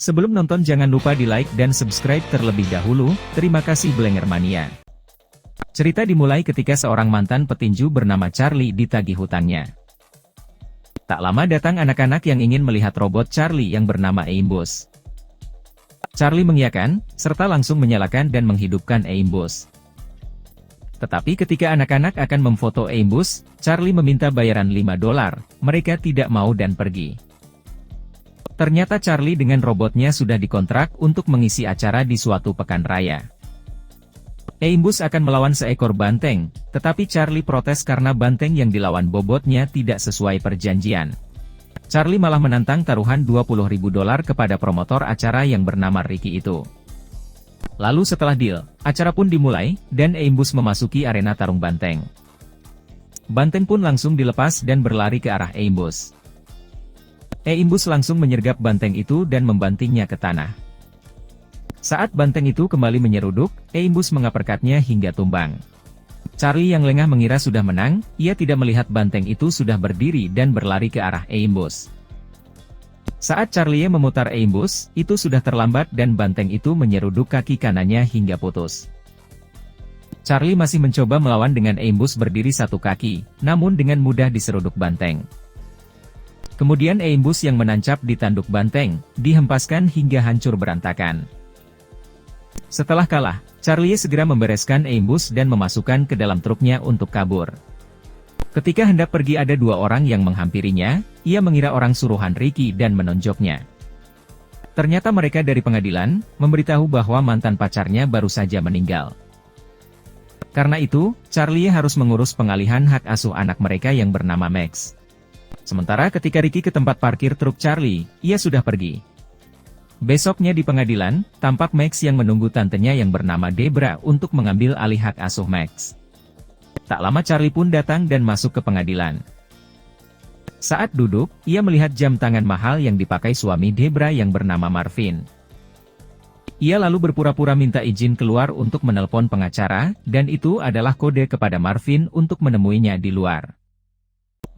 Sebelum nonton jangan lupa di like dan subscribe terlebih dahulu, terima kasih Blenger Mania. Cerita dimulai ketika seorang mantan petinju bernama Charlie ditagih hutangnya. Tak lama datang anak-anak yang ingin melihat robot Charlie yang bernama Aimbus. Charlie mengiyakan, serta langsung menyalakan dan menghidupkan Aimbus. Tetapi ketika anak-anak akan memfoto Aimbus, Charlie meminta bayaran $5, mereka tidak mau dan pergi. Ternyata Charlie dengan robotnya sudah dikontrak untuk mengisi acara di suatu pekan raya. Aimbus akan melawan seekor banteng, tetapi Charlie protes karena banteng yang dilawan bobotnya tidak sesuai perjanjian. Charlie malah menantang taruhan $20.000 kepada promotor acara yang bernama Ricky itu. Lalu setelah deal, acara pun dimulai, dan Aimbus memasuki arena tarung banteng. Banteng pun langsung dilepas dan berlari ke arah Aimbus. Aimbus langsung menyergap banteng itu dan membantingnya ke tanah. Saat banteng itu kembali menyeruduk, Aimbus mengaperkatnya hingga tumbang. Charlie yang lengah mengira sudah menang, ia tidak melihat banteng itu sudah berdiri dan berlari ke arah Aimbus. Saat Charlie memutar Aimbus, itu sudah terlambat dan banteng itu menyeruduk kaki kanannya hingga putus. Charlie masih mencoba melawan dengan Aimbus berdiri satu kaki, namun dengan mudah diseruduk banteng. Kemudian Aimbus yang menancap di tanduk banteng, dihempaskan hingga hancur berantakan. Setelah kalah, Charlie segera membereskan Aimbus dan memasukkan ke dalam truknya untuk kabur. Ketika hendak pergi ada dua orang yang menghampirinya, ia mengira orang suruhan Ricky dan menonjoknya. Ternyata mereka dari pengadilan, memberitahu bahwa mantan pacarnya baru saja meninggal. Karena itu, Charlie harus mengurus pengalihan hak asuh anak mereka yang bernama Max. Sementara ketika Ricky ke tempat parkir truk Charlie, ia sudah pergi. Besoknya di pengadilan, tampak Max yang menunggu tantenya yang bernama Debra untuk mengambil alih hak asuh Max. Tak lama Charlie pun datang dan masuk ke pengadilan. Saat duduk, ia melihat jam tangan mahal yang dipakai suami Debra yang bernama Marvin. Ia lalu berpura-pura minta izin keluar untuk menelpon pengacara, dan itu adalah kode kepada Marvin untuk menemuinya di luar.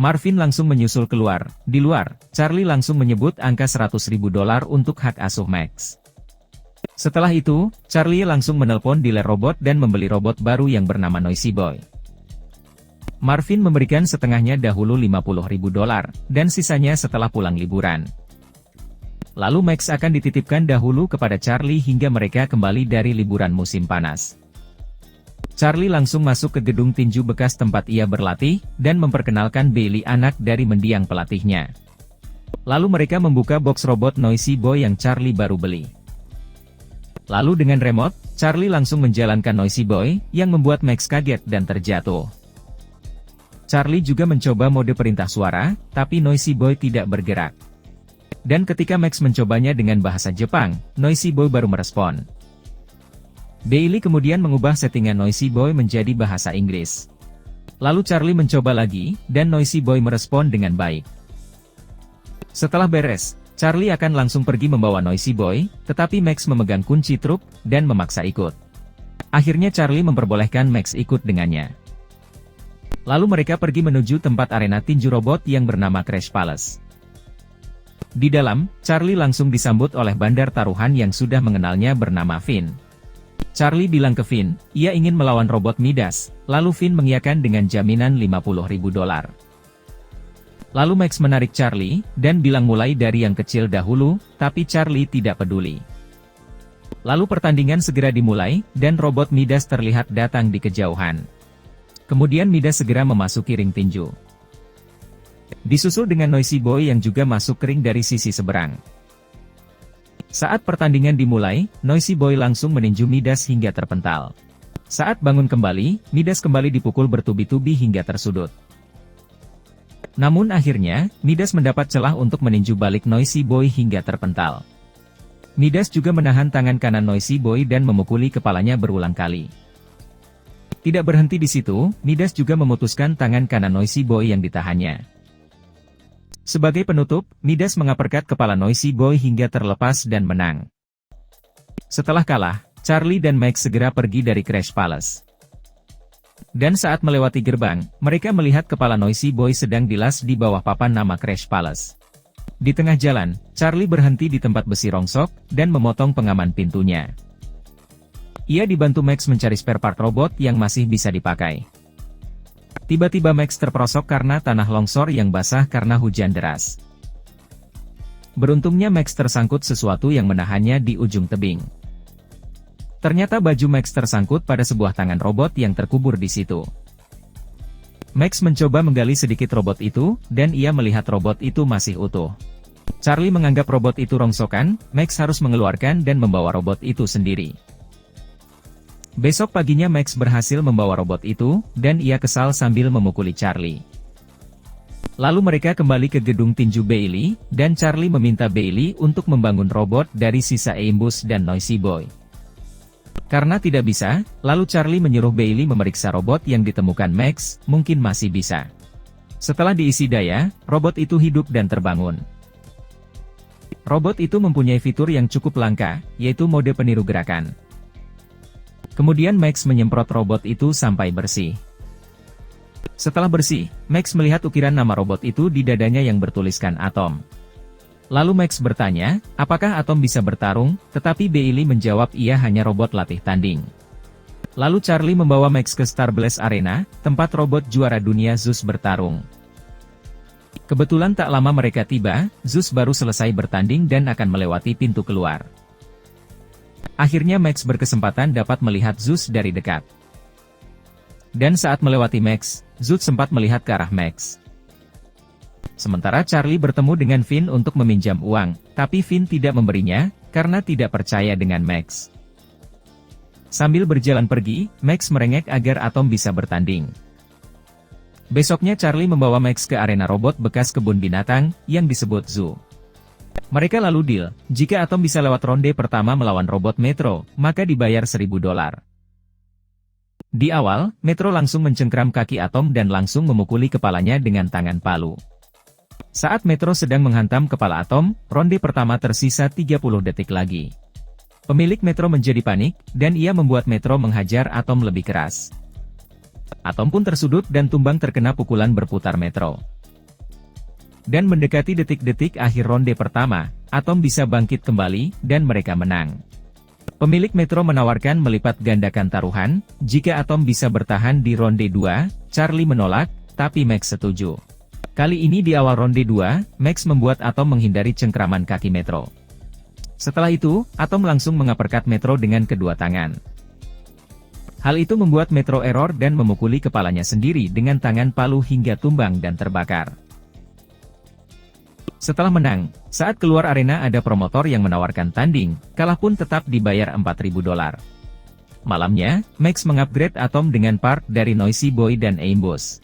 Marvin langsung menyusul keluar. Di luar, Charlie langsung menyebut angka $100.000 untuk hak asuh Max. Setelah itu, Charlie langsung menelpon dealer robot dan membeli robot baru yang bernama Noisy Boy. Marvin memberikan setengahnya dahulu $50.000, dan sisanya setelah pulang liburan. Lalu Max akan dititipkan dahulu kepada Charlie hingga mereka kembali dari liburan musim panas. Charlie langsung masuk ke gedung tinju bekas tempat ia berlatih, dan memperkenalkan Bailey anak dari mendiang pelatihnya. Lalu mereka membuka box robot Noisy Boy yang Charlie baru beli. Lalu dengan remote, Charlie langsung menjalankan Noisy Boy, yang membuat Max kaget dan terjatuh. Charlie juga mencoba mode perintah suara, tapi Noisy Boy tidak bergerak. Dan ketika Max mencobanya dengan bahasa Jepang, Noisy Boy baru merespon. Bailey kemudian mengubah settingan Noisy Boy menjadi bahasa Inggris. Lalu Charlie mencoba lagi, dan Noisy Boy merespon dengan baik. Setelah beres, Charlie akan langsung pergi membawa Noisy Boy, tetapi Max memegang kunci truk, dan memaksa ikut. Akhirnya Charlie memperbolehkan Max ikut dengannya. Lalu mereka pergi menuju tempat arena tinju robot yang bernama Crash Palace. Di dalam, Charlie langsung disambut oleh bandar taruhan yang sudah mengenalnya bernama Finn. Charlie bilang ke Finn, ia ingin melawan robot Midas, lalu Finn mengiyakan dengan jaminan $50.000. Lalu Max menarik Charlie, dan bilang mulai dari yang kecil dahulu, tapi Charlie tidak peduli. Lalu pertandingan segera dimulai, dan robot Midas terlihat datang di kejauhan. Kemudian Midas segera memasuki ring tinju. Disusul dengan Noisy Boy yang juga masuk ke ring dari sisi seberang. Saat pertandingan dimulai, Noisy Boy langsung meninju Midas hingga terpental. Saat bangun kembali, Midas kembali dipukul bertubi-tubi hingga tersudut. Namun akhirnya, Midas mendapat celah untuk meninju balik Noisy Boy hingga terpental. Midas juga menahan tangan kanan Noisy Boy dan memukuli kepalanya berulang kali. Tidak berhenti di situ, Midas juga memutuskan tangan kanan Noisy Boy yang ditahannya. Sebagai penutup, Midas mengaperkat kepala Noisy Boy hingga terlepas dan menang. Setelah kalah, Charlie dan Max segera pergi dari Crash Palace. Dan saat melewati gerbang, mereka melihat kepala Noisy Boy sedang dilas di bawah papan nama Crash Palace. Di tengah jalan, Charlie berhenti di tempat besi rongsok, dan memotong pengaman pintunya. Ia dibantu Max mencari spare part robot yang masih bisa dipakai. Tiba-tiba Max terperosok karena tanah longsor yang basah karena hujan deras. Beruntungnya Max tersangkut sesuatu yang menahannya di ujung tebing. Ternyata baju Max tersangkut pada sebuah tangan robot yang terkubur di situ. Max mencoba menggali sedikit robot itu, dan ia melihat robot itu masih utuh. Charlie menganggap robot itu rongsokan, Max harus mengeluarkan dan membawa robot itu sendiri. Besok paginya Max berhasil membawa robot itu, dan ia kesal sambil memukuli Charlie. Lalu mereka kembali ke gedung tinju Bailey, dan Charlie meminta Bailey untuk membangun robot dari sisa Aimbus dan Noisy Boy. Karena tidak bisa, lalu Charlie menyuruh Bailey memeriksa robot yang ditemukan Max, mungkin masih bisa. Setelah diisi daya, robot itu hidup dan terbangun. Robot itu mempunyai fitur yang cukup langka, yaitu mode peniru gerakan. Kemudian Max menyemprot robot itu sampai bersih. Setelah bersih, Max melihat ukiran nama robot itu di dadanya yang bertuliskan Atom. Lalu Max bertanya, apakah Atom bisa bertarung, tetapi Bailey menjawab ia hanya robot latih tanding. Lalu Charlie membawa Max ke Starblaze Arena, tempat robot juara dunia Zeus bertarung. Kebetulan tak lama mereka tiba, Zeus baru selesai bertanding dan akan melewati pintu keluar. Akhirnya Max berkesempatan dapat melihat Zeus dari dekat. Dan saat melewati Max, Zeus sempat melihat ke arah Max. Sementara Charlie bertemu dengan Finn untuk meminjam uang, tapi Finn tidak memberinya, karena tidak percaya dengan Max. Sambil berjalan pergi, Max merengek agar Atom bisa bertanding. Besoknya Charlie membawa Max ke arena robot bekas kebun binatang, yang disebut Zoo. Mereka lalu deal, jika Atom bisa lewat ronde pertama melawan robot Metro, maka dibayar $1.000. Di awal, Metro langsung mencengkram kaki Atom dan langsung memukuli kepalanya dengan tangan palu. Saat Metro sedang menghantam kepala Atom, ronde pertama tersisa 30 detik lagi. Pemilik Metro menjadi panik, dan ia membuat Metro menghajar Atom lebih keras. Atom pun tersudut dan tumbang terkena pukulan berputar Metro. Dan mendekati detik-detik akhir ronde pertama, Atom bisa bangkit kembali, dan mereka menang. Pemilik Metro menawarkan melipat gandakan taruhan, jika Atom bisa bertahan di ronde 2, Charlie menolak, tapi Max setuju. Kali ini di awal ronde 2, Max membuat Atom menghindari cengkraman kaki Metro. Setelah itu, Atom langsung mengaperkat Metro dengan kedua tangan. Hal itu membuat Metro error dan memukuli kepalanya sendiri dengan tangan palu hingga tumbang dan terbakar. Setelah menang, saat keluar arena ada promotor yang menawarkan tanding, kalah pun tetap dibayar $4.000. Malamnya, Max mengupgrade Atom dengan part dari Noisy Boy dan Aimbus.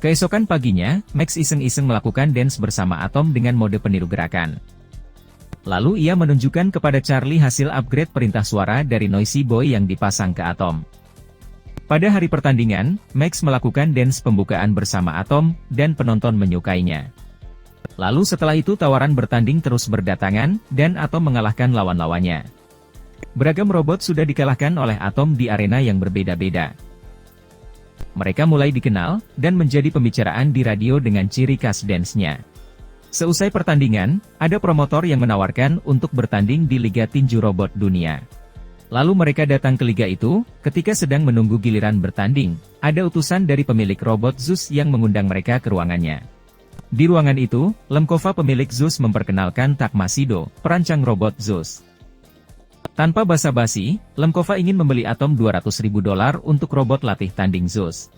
Keesokan paginya, Max iseng-iseng melakukan dance bersama Atom dengan mode peniru gerakan. Lalu ia menunjukkan kepada Charlie hasil upgrade perintah suara dari Noisy Boy yang dipasang ke Atom. Pada hari pertandingan, Max melakukan dance pembukaan bersama Atom, dan penonton menyukainya. Lalu setelah itu tawaran bertanding terus berdatangan, dan Atom mengalahkan lawan-lawannya. Beragam robot sudah dikalahkan oleh Atom di arena yang berbeda-beda. Mereka mulai dikenal, dan menjadi pembicaraan di radio dengan ciri khas dance-nya. Seusai pertandingan, ada promotor yang menawarkan untuk bertanding di Liga Tinju Robot Dunia. Lalu mereka datang ke liga itu, ketika sedang menunggu giliran bertanding, ada utusan dari pemilik robot Zeus yang mengundang mereka ke ruangannya. Di ruangan itu, Lemkova pemilik Zeus memperkenalkan Takmasido, perancang robot Zeus. Tanpa basa-basi, Lemkova ingin membeli Atom $200.000 untuk robot latih tanding Zeus.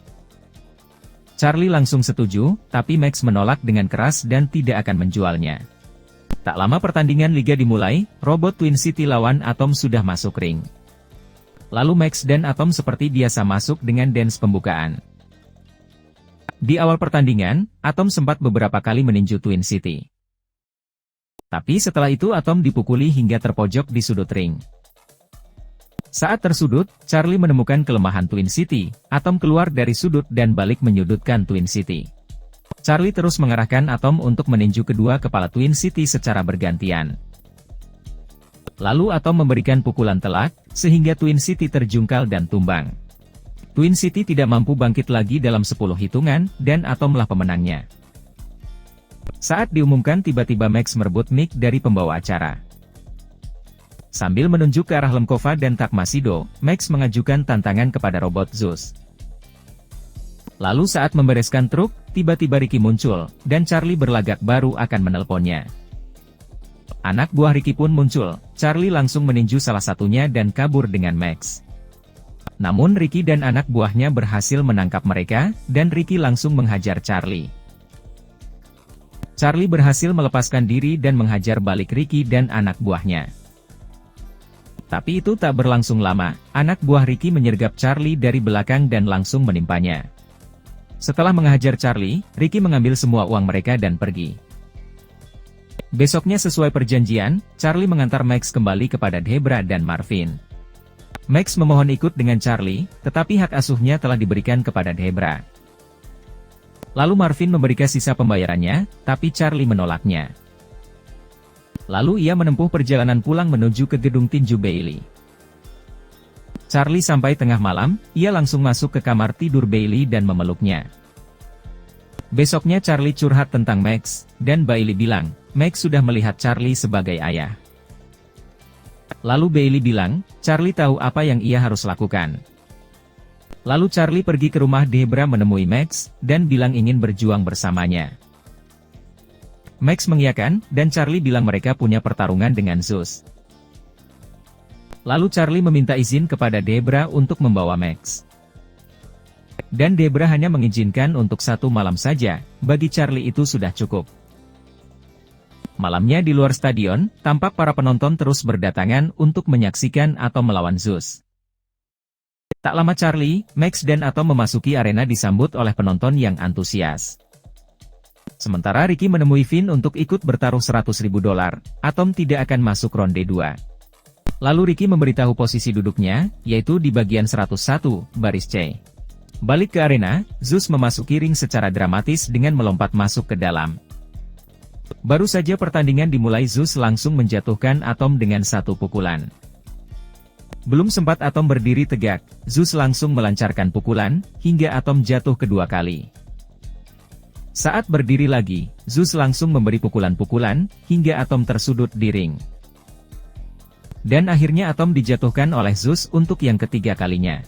Charlie langsung setuju, tapi Max menolak dengan keras dan tidak akan menjualnya. Tak lama pertandingan liga dimulai, robot Twin City lawan Atom sudah masuk ring. Lalu Max dan Atom seperti biasa masuk dengan dance pembukaan. Di awal pertandingan, Atom sempat beberapa kali meninju Twin City. Tapi setelah itu Atom dipukuli hingga terpojok di sudut ring. Saat tersudut, Charlie menemukan kelemahan Twin City. Atom keluar dari sudut dan balik menyudutkan Twin City. Charlie terus mengarahkan Atom untuk meninju kedua kepala Twin City secara bergantian. Lalu Atom memberikan pukulan telak, sehingga Twin City terjungkal dan tumbang. Twin City tidak mampu bangkit lagi dalam 10 hitungan, dan Atomlah pemenangnya. Saat diumumkan tiba-tiba Max merebut mic dari pembawa acara. Sambil menunjuk ke arah Lemkova dan Takmasido, Max mengajukan tantangan kepada robot Zeus. Lalu saat membereskan truk, tiba-tiba Ricky muncul, dan Charlie berlagak baru akan menelponnya. Anak buah Ricky pun muncul, Charlie langsung meninju salah satunya dan kabur dengan Max. Namun Ricky dan anak buahnya berhasil menangkap mereka, dan Ricky langsung menghajar Charlie. Charlie berhasil melepaskan diri dan menghajar balik Ricky dan anak buahnya. Tapi itu tak berlangsung lama, anak buah Ricky menyergap Charlie dari belakang dan langsung menimpanya. Setelah menghajar Charlie, Ricky mengambil semua uang mereka dan pergi. Besoknya sesuai perjanjian, Charlie mengantar Max kembali kepada Debra dan Marvin. Max memohon ikut dengan Charlie, tetapi hak asuhnya telah diberikan kepada Debra. Lalu Marvin memberikan sisa pembayarannya, tapi Charlie menolaknya. Lalu ia menempuh perjalanan pulang menuju ke gedung tinju Bailey. Charlie sampai tengah malam, ia langsung masuk ke kamar tidur Bailey dan memeluknya. Besoknya Charlie curhat tentang Max, dan Bailey bilang, Max sudah melihat Charlie sebagai ayah. Lalu Bailey bilang, Charlie tahu apa yang ia harus lakukan. Lalu Charlie pergi ke rumah Debra menemui Max, dan bilang ingin berjuang bersamanya. Max mengiyakan, dan Charlie bilang mereka punya pertarungan dengan Zeus. Lalu Charlie meminta izin kepada Debra untuk membawa Max. Dan Debra hanya mengizinkan untuk 1 malam saja, bagi Charlie itu sudah cukup. Malamnya di luar stadion, tampak para penonton terus berdatangan untuk menyaksikan Atom melawan Zeus. Tak lama Charlie, Max dan Atom memasuki arena disambut oleh penonton yang antusias. Sementara Ricky menemui Finn untuk ikut bertaruh $100.000, Atom tidak akan masuk ronde 2. Lalu Ricky memberitahu posisi duduknya, yaitu di bagian 101, baris C. Balik ke arena, Zeus memasuki ring secara dramatis dengan melompat masuk ke dalam. Baru saja pertandingan dimulai Zeus langsung menjatuhkan Atom dengan 1 pukulan. Belum sempat Atom berdiri tegak, Zeus langsung melancarkan pukulan, hingga Atom jatuh kedua kali. Saat berdiri lagi, Zeus langsung memberi pukulan-pukulan, hingga Atom tersudut di ring. Dan akhirnya Atom dijatuhkan oleh Zeus untuk yang ketiga kalinya.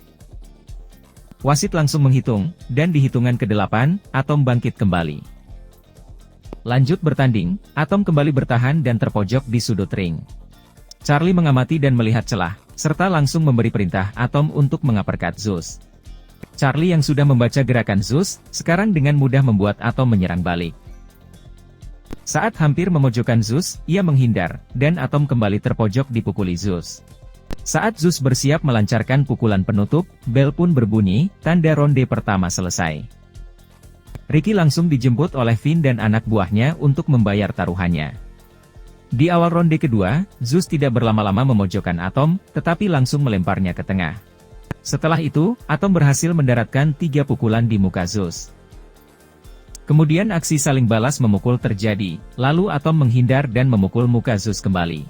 Wasit langsung menghitung, dan di hitungan ke-8, Atom bangkit kembali. Lanjut bertanding, Atom kembali bertahan dan terpojok di sudut ring. Charlie mengamati dan melihat celah, serta langsung memberi perintah Atom untuk mengaperkat Zeus. Charlie yang sudah membaca gerakan Zeus, sekarang dengan mudah membuat Atom menyerang balik. Saat hampir memojokkan Zeus, ia menghindar, dan Atom kembali terpojok dipukuli Zeus. Saat Zeus bersiap melancarkan pukulan penutup, bel pun berbunyi, tanda ronde pertama selesai. Ricky langsung dijemput oleh Finn dan anak buahnya untuk membayar taruhannya. Di awal ronde kedua, Zeus tidak berlama-lama memojokkan Atom, tetapi langsung melemparnya ke tengah. Setelah itu, Atom berhasil mendaratkan 3 pukulan di muka Zeus. Kemudian aksi saling balas memukul terjadi, lalu Atom menghindar dan memukul muka Zeus kembali.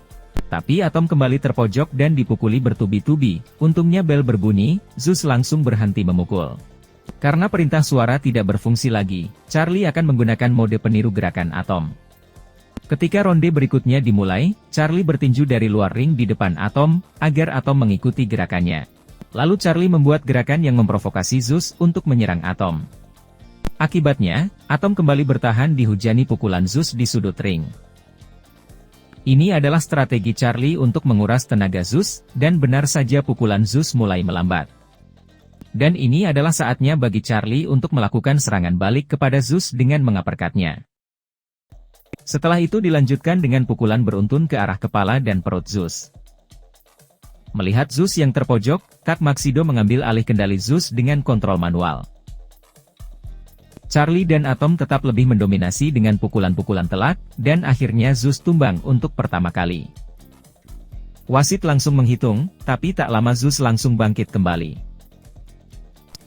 Tapi Atom kembali terpojok dan dipukuli bertubi-tubi, untungnya bel berbunyi, Zeus langsung berhenti memukul. Karena perintah suara tidak berfungsi lagi, Charlie akan menggunakan mode peniru gerakan Atom. Ketika ronde berikutnya dimulai, Charlie bertinju dari luar ring di depan Atom, agar Atom mengikuti gerakannya. Lalu Charlie membuat gerakan yang memprovokasi Zeus untuk menyerang Atom. Akibatnya, Atom kembali bertahan dihujani pukulan Zeus di sudut ring. Ini adalah strategi Charlie untuk menguras tenaga Zeus, dan benar saja pukulan Zeus mulai melambat. Dan ini adalah saatnya bagi Charlie untuk melakukan serangan balik kepada Zeus dengan mengaperkatnya. Setelah itu dilanjutkan dengan pukulan beruntun ke arah kepala dan perut Zeus. Melihat Zeus yang terpojok, Takmaxido mengambil alih kendali Zeus dengan kontrol manual. Charlie dan Atom tetap lebih mendominasi dengan pukulan-pukulan telak, dan akhirnya Zeus tumbang untuk pertama kali. Wasit langsung menghitung, tapi tak lama Zeus langsung bangkit kembali.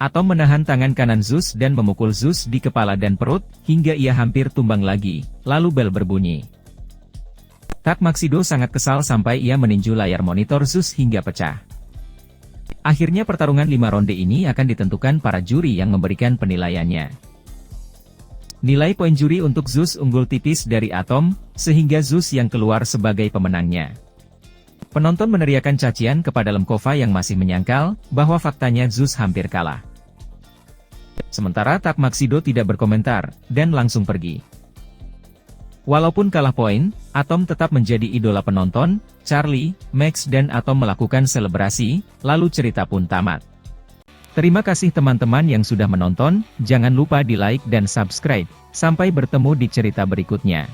Atom menahan tangan kanan Zeus dan memukul Zeus di kepala dan perut, hingga ia hampir tumbang lagi, lalu bel berbunyi. Takmaxido sangat kesal sampai ia meninju layar monitor Zeus hingga pecah. Akhirnya pertarungan 5 ronde ini akan ditentukan para juri yang memberikan penilaiannya. Nilai poin juri untuk Zeus unggul tipis dari Atom, sehingga Zeus yang keluar sebagai pemenangnya. Penonton meneriakan cacian kepada Lemkova yang masih menyangkal, bahwa faktanya Zeus hampir kalah. Sementara Tak Maxido tidak berkomentar, dan langsung pergi. Walaupun kalah poin, Atom tetap menjadi idola penonton. Charlie, Max dan Atom melakukan selebrasi, lalu cerita pun tamat. Terima kasih teman-teman yang sudah menonton, jangan lupa di like dan subscribe. Sampai bertemu di cerita berikutnya.